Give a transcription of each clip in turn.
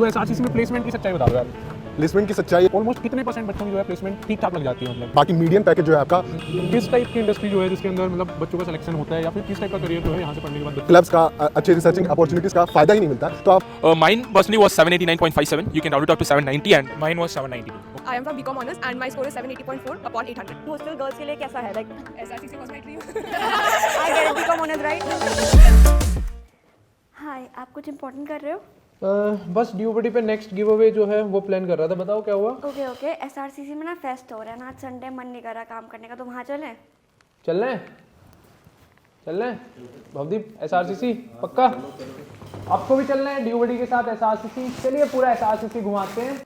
तो एसआरसीसी में प्लेसमेंट की सच्चाई बता दो यार। प्लेसमेंट की सच्चाई ऑलमोस्ट कितने % बच्चों की जो है प्लेसमेंट ठीक ठाक लग जाती है मतलब? बाकी मीडियम पैकेज जो है आपका किस टाइप की इंडस्ट्री जो है जिसके अंदर मतलब बच्चों का सिलेक्शन होता है, या फिर किस टाइप का करियर जो है यहाँ से पढ़ने के बाद क्लब्स का अच्छे रिसर्चिंग अपॉर्चुनिटीज का फायदा ही नहीं मिलता, तो आप Mine personally was 789.57. You can round it up to 790, and mine was 792. I am from BCom honors and my score is 780.4 upon 800. Hostel girls के लिए कैसा है like SRCC was my dream. I get BCom honours right. Hi, आप कुछ important कर रहे हो? बस ड्यूबडी पे नेक्स्ट गिव अवे जो है वो प्लान कर रहा था, बताओ क्या हुआ? ओके एसआरसीसी में ना फेस्ट हो रहा है ना, आज संडे मन नहीं कर रहा काम करने का, तो वहाँ चलें? चल रहे हैं भवदीप एसआरसीसी पक्का? आपको भी चलना है ड्यूबडी के साथ एसआरसीसी? चलिए पूरा एसआरसीसी घुमाते हैं।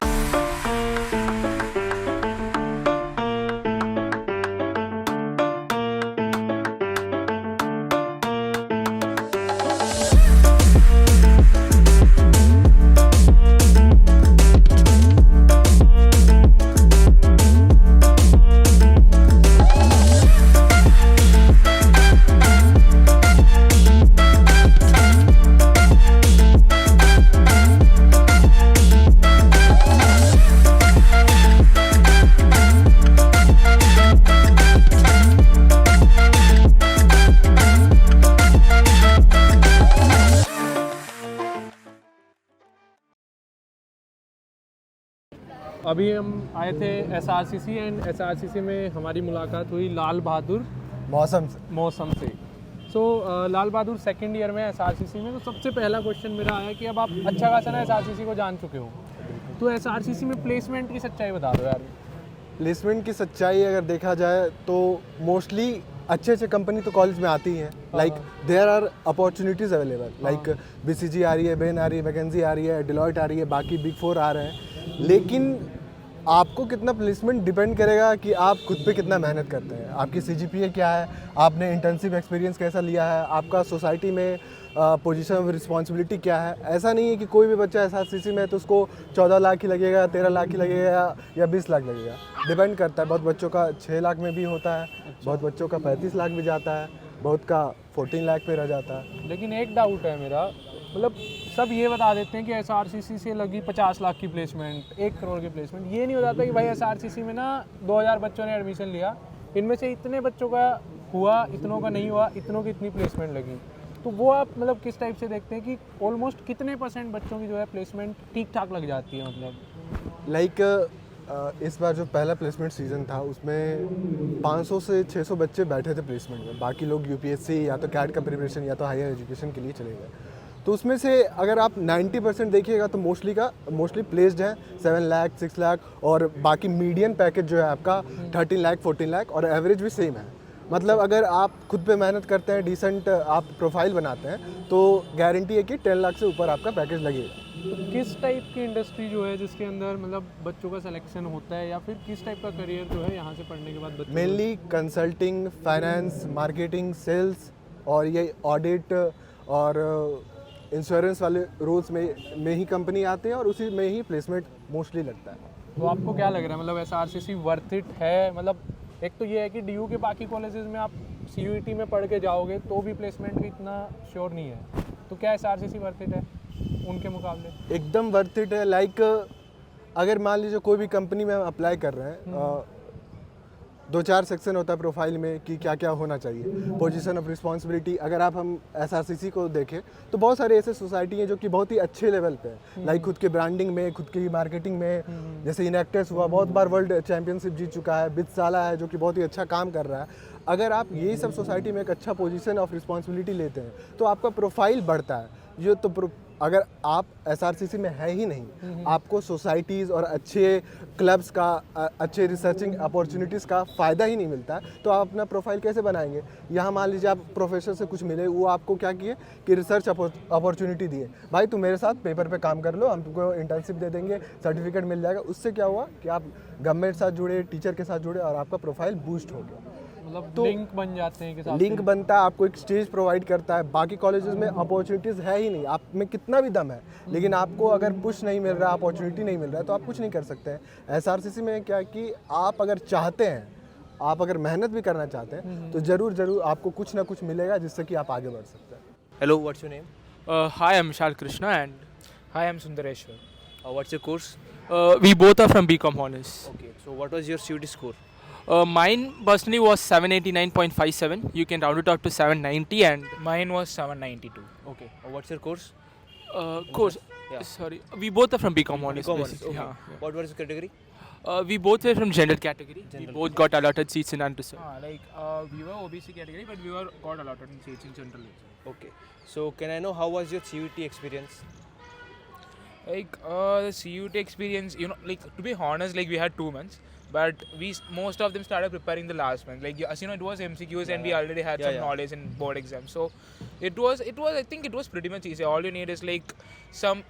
अभी हम आए थे एसआरसीसी एंड एसआरसीसी में हमारी मुलाकात हुई लाल बहादुर मौसम से। लाल बहादुर सेकंड ईयर में एसआरसीसी में। तो सबसे पहला क्वेश्चन मेरा आया कि अब आप अच्छा खासा ना एसआरसीसी को जान चुके हो, तो एसआरसीसी में प्लेसमेंट की सच्चाई बता दो यार। प्लेसमेंट की सच्चाई अगर देखा जाए तो मोस्टली अच्छे कंपनी तो कॉलेज में आती हैं, like there are opportunities available, like BCG आ रही है, बेन आ रही है, मैकेंजी आ रही है, डिलॉयट आ रही है, बाकी बिग 4 आ रहे हैं। लेकिन आपको कितना प्लेसमेंट डिपेंड करेगा कि आप खुद पे कितना मेहनत करते हैं, आपकी सीजीपीए क्या है, आपने इंटर्नशिप एक्सपीरियंस कैसा लिया है, आपका सोसाइटी में पोजीशन ऑफ रिस्पॉन्सिबिलिटी क्या है। ऐसा नहीं है कि कोई भी बच्चा एसआरसीसी में है तो उसको 14 लाख ही लगेगा, 13 लाख ही लगेगा या 20 लाख लगेगा, डिपेंड करता है। बहुत बच्चों का 6 लाख में भी होता है, बहुत बच्चों का 35 लाख भी जाता है, बहुत का 14 लाख पे रह जाता है। लेकिन एक डाउट है मेरा, मतलब सब ये बता देते हैं कि एसआरसीसी से लगी 50 लाख की प्लेसमेंट, 1 करोड़ की प्लेसमेंट। ये नहीं बताता कि भाई एसआरसीसी में ना 2000 बच्चों ने एडमिशन लिया, इनमें से इतने बच्चों का हुआ, इतनों का नहीं हुआ, इतनों की इतनी प्लेसमेंट लगी। तो वो आप मतलब किस टाइप से देखते हैं कि ऑलमोस्ट कितने % बच्चों की जो है प्लेसमेंट ठीक ठाक लग जाती है मतलब? लाइक इस बार जो पहला प्लेसमेंट सीज़न था उसमें 500 से 600 बच्चे बैठे थे प्लेसमेंट में, बाकी लोग यूपीएससी या तो कैट का प्रिपरेशन या तो हायर एजुकेशन के लिए चले गए। तो उसमें से अगर आप 90% देखिएगा तो मोस्टली प्लेस्ड हैं 7 लाख 6 लाख, और बाकी मीडियन पैकेज जो है आपका 13 लाख 14 लाख, और एवरेज भी सेम है। मतलब अगर आप खुद पे मेहनत करते हैं, डिसेंट आप प्रोफाइल बनाते हैं, तो गारंटी है कि 10 लाख से ऊपर आपका पैकेज लगेगा। तो किस टाइप की इंडस्ट्री जो है जिसके अंदर मतलब बच्चों का सिलेक्शन होता है, या फिर किस टाइप का करियर जो है यहाँ से पढ़ने के बाद बच्चों mainly consulting, finance, marketing, sales और ये ऑडिट और इंश्योरेंस वाले रोल्स में ही कंपनी आते हैं, और उसी में ही प्लेसमेंट मोस्टली लगता है। तो आपको क्या लग रहा है मतलब एसआरसीसी वर्थ इट है? मतलब एक तो ये है कि डीयू के बाकी कॉलेजेस में आप सीयूईटी में पढ़ के जाओगे तो भी प्लेसमेंट भी इतना श्योर नहीं है, तो क्या एसआरसीसी वर्थ इट है उनके मुकाबले? एकदम वर्थ इट है। लाइक अगर मान लीजिए कोई भी कंपनी में हम अप्लाई कर रहे हैं, 2-4 सेक्शन होता है प्रोफाइल में कि क्या क्या होना चाहिए, पोजीशन ऑफ रिस्पॉन्सिबिलिटी। अगर हम एसआरसीसी को देखें तो बहुत सारे ऐसे सोसाइटी हैं जो कि बहुत ही अच्छे लेवल पे हैं, लाइक खुद के ब्रांडिंग में, खुद की मार्केटिंग में, जैसे इनेक्टर्स हुआ, बहुत बार वर्ल्ड चैंपियनशिप जीत चुका है, बित्साला है जो कि बहुत ही अच्छा काम कर रहा है। अगर आप यही सब सोसाइटी में एक अच्छा पोजीशन ऑफ रिस्पॉन्सिबिलिटी लेते हैं तो आपका प्रोफाइल बढ़ता है। ये तो अगर आप एसआरसीसी में है ही नहीं, आपको सोसाइटीज़ और अच्छे क्लब्स का, अच्छे रिसर्चिंग अपॉर्चुनिटीज़ का फ़ायदा ही नहीं मिलता, तो आप अपना प्रोफाइल कैसे बनाएंगे? यहाँ मान लीजिए आप प्रोफेसर से कुछ मिले, वो आपको क्या किए कि रिसर्च अपॉर्चुनिटी दिए, भाई तुम मेरे साथ पेपर पे काम कर लो, हम तुमको इंटर्नशिप दे देंगे, सर्टिफिकेट मिल जाएगा। उससे क्या हुआ कि आप गवर्नमेंट साथ जुड़े, टीचर के साथ जुड़े, और आपका प्रोफाइल बूस्ट हो गया। मतलब तो लिंक बन जाते हैं कि साथ लिंक बनता है, आपको एक स्टेज प्रोवाइड करता है। बाकी कॉलेजेस में अपॉर्चुनिटीज़ है ही नहीं, आप में कितना भी दम है, लेकिन आपको अगर पुश नहीं मिल रहा, अपॉर्चुनिटी नहीं मिल रहा है, तो आप कुछ नहीं कर सकते हैं। एसआरसीसी में क्या कि आप अगर चाहते हैं, आप अगर मेहनत भी करना चाहते हैं, तो ज़रूर आपको कुछ ना कुछ मिलेगा जिससे कि आप आगे बढ़ सकते हैं। Hello, what's your name? Hi, I'm Vishal Krishna and Hi, I'm Sundareshwar. What's your course? We both are from BCom Honors. Okay. So what was your CUT score? Mine personally was 789.57. You can round it up to 790, and Mine was 792. Okay. What's your course? course. Yeah. Sorry, we both are from BCom Honors. BCom honors, basically. okay. What was your category? We both were from general category. General. We both got allotted seats in unreserved. We were OBC category, but we were got allotted in seats in general. Okay. So can I know how was your CUT experience? The CUT experience, to be honest, we had 2 months, but most of them started preparing the last month. As you know, it was MCQs and we already had some knowledge in board exams. So it was. I think it was pretty much easy. All you need is some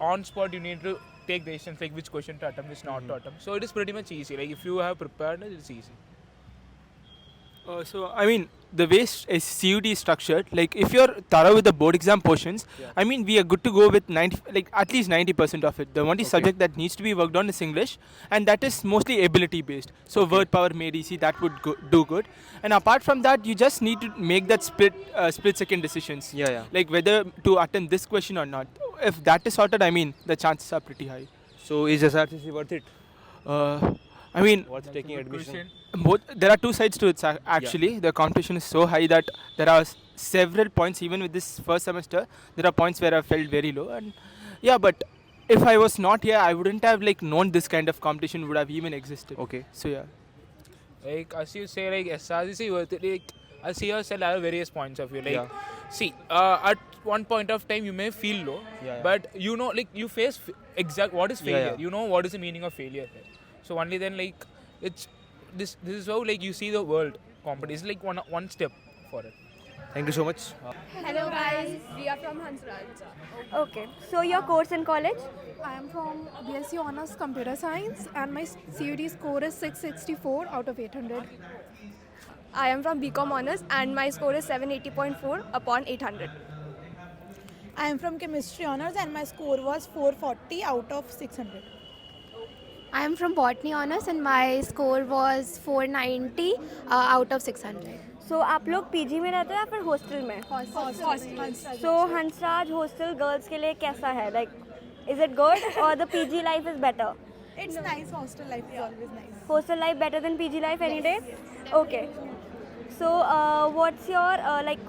on spot. You need to take decisions which question to attempt, which not to attempt. So it is pretty much easy. If you have prepared, it's easy. So I mean, the way CUT is structured, if you're thorough with the board exam portions, I mean, we are good to go with 90, at least 90% of it. The only subject that needs to be worked on is English, and that is mostly ability based. So word power, made easy, that would do good. And apart from that, you just need to make that split second decisions. Yeah. Like whether to attempt this question or not. If that is sorted, I mean, the chances are pretty high. So is SRCC worth it? I mean, Worth taking admission? there are two sides to it actually. The competition is so high that there are several points. Even with this first semester, there are points where I felt very low, and but if I was not here, I wouldn't have known this kind of competition would have even existed. Okay. So yeah. As you say, SRCC worth it. I see yourself at various points of view. See, at one point of time you may feel low, but you face exact what is failure. You know what is the meaning of failure. So only then it's this is how you see the world competition. It's one step for it. Thank you so much. Hello guys, we are from Hansraj. Okay, so your course in college? I am from BSc Honours Computer Science and my CUT score is 664 out of 800. I am from BCom Honors and my score is 780.4 upon 800. I am from Chemistry Honours and my score was 440 out of 600. I am from Botany Honours and my score was 490 out of 600. So आप लोग PG में रहते हो या फिर hostel में? So Hansraj hostel girls के लिए कैसा है? Is it good or the PG life is better? It's nice, hostel life is always nice. Hostel life better than PG life any day? Okay. So what's your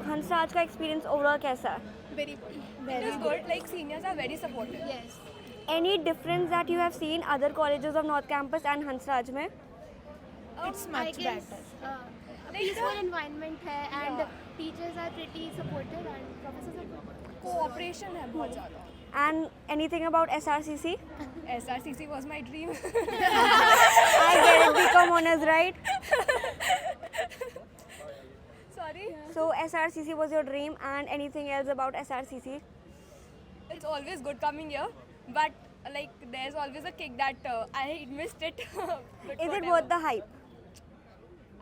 Hansraj का experience overall कैसा है? It is good. Seniors are very supportive. Yes. Any difference that you have seen other colleges of North Campus and Hansraj में? It's much better. Peaceful environment है and teachers are pretty supportive and professors are good. Cooperation है बहुत ज़्यादा. And anything about SRCC? SRCC was my dream. I get it, BCom Honors, right? Sorry. So SRCC was your dream, and anything else about SRCC? It's always good coming here, but there's always a kick that I missed it. But Is it whatever. worth the hype?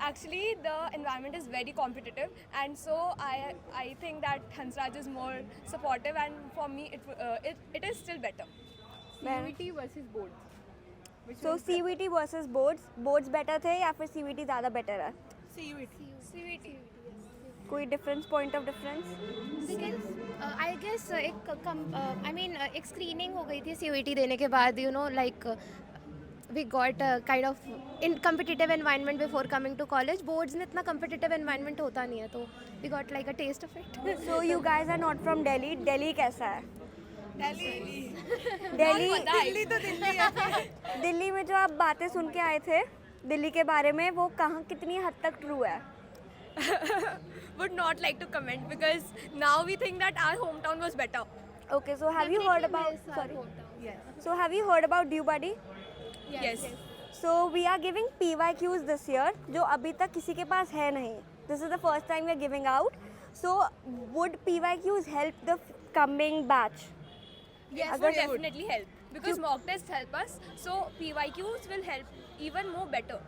Actually, the environment is very competitive, and so I think that Hansraj is more supportive, and for me it is still better. CVT versus boards. So CVT versus boards better थे या फिर CVT ज़्यादा better है? CVT. कोई difference, point of difference? Because I guess एक screening हो गई थी CUET देने के बाद we got a kind of in competitive environment before coming to college. Boards में इतना competitive environment होता नहीं है, तो we got a taste of it. So you guys are not from Delhi. Delhi कैसा है? Delhi. दिल्ली तो दिल्ली है. दिल्ली में जो आप बातें सुन के आए थे दिल्ली के बारे में, वो कहाँ कितनी हद तक ट्रू है? Would not like to comment because now we think that our hometown was better. Okay, so have you heard about? Sorry. Yes. So have you heard about DuBuddy? Yes. So we are giving PYQs this year, जो अभी तक किसी के पास है नहीं. This is the first time we are giving out. So would PYQs help the coming batch? Yes, would definitely help because mock tests help us. So PYQs will help even more better.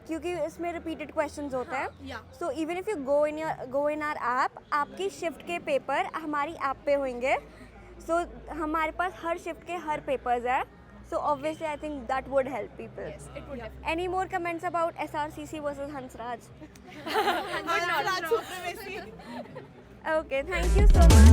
क्योंकि इसमें repeated questions होते हैं. Yeah. So even if you go in our app, आपकी shift के paper हमारी app पे होंगे. So हमारे पास हर shift के हर papers है. So obviously I think that would help people. Yes, it would help. Any more comments about SRCC versus Hansraj? Hansraj supremacy. Okay, thank you so much.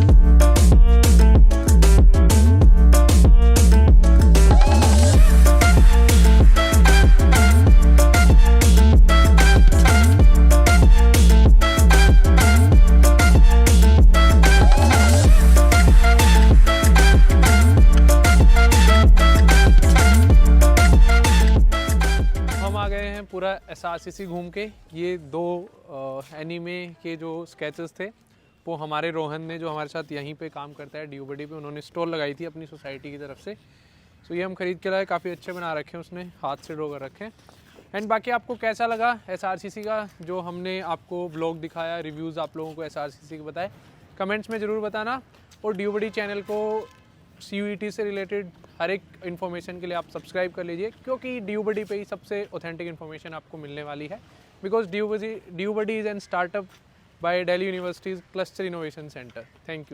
पूरा SRCC घूम के। ये 2 anime के जो sketches थे वो हमारे रोहन ने, जो हमारे साथ यहीं पे काम करता है ड्यूबडी पे, उन्होंने स्टॉल लगाई थी अपनी सोसाइटी की तरफ से। सो ये हम ख़रीद के लाए, काफ़ी अच्छे बना रखे हैं, उसने हाथ से ड्रॉ कर रखे हैं। एंड बाकी आपको कैसा लगा SRCC का जो हमने आपको ब्लॉग दिखाया, रिव्यूज़ आप लोगों को SRCC के बताए, कमेंट्स में ज़रूर बताना। और ड्यूबडी चैनल को CUET से रिलेटेड हर एक इन्फॉर्मेशन के लिए आप सब्सक्राइब कर लीजिए, क्योंकि ड्यूबडी पे ही सबसे ऑथेंटिक इन्फॉर्मेशन आपको मिलने वाली है। बिकॉज ड्यूबडी is an startup by Delhi University's Cluster Innovation Center. Thank you.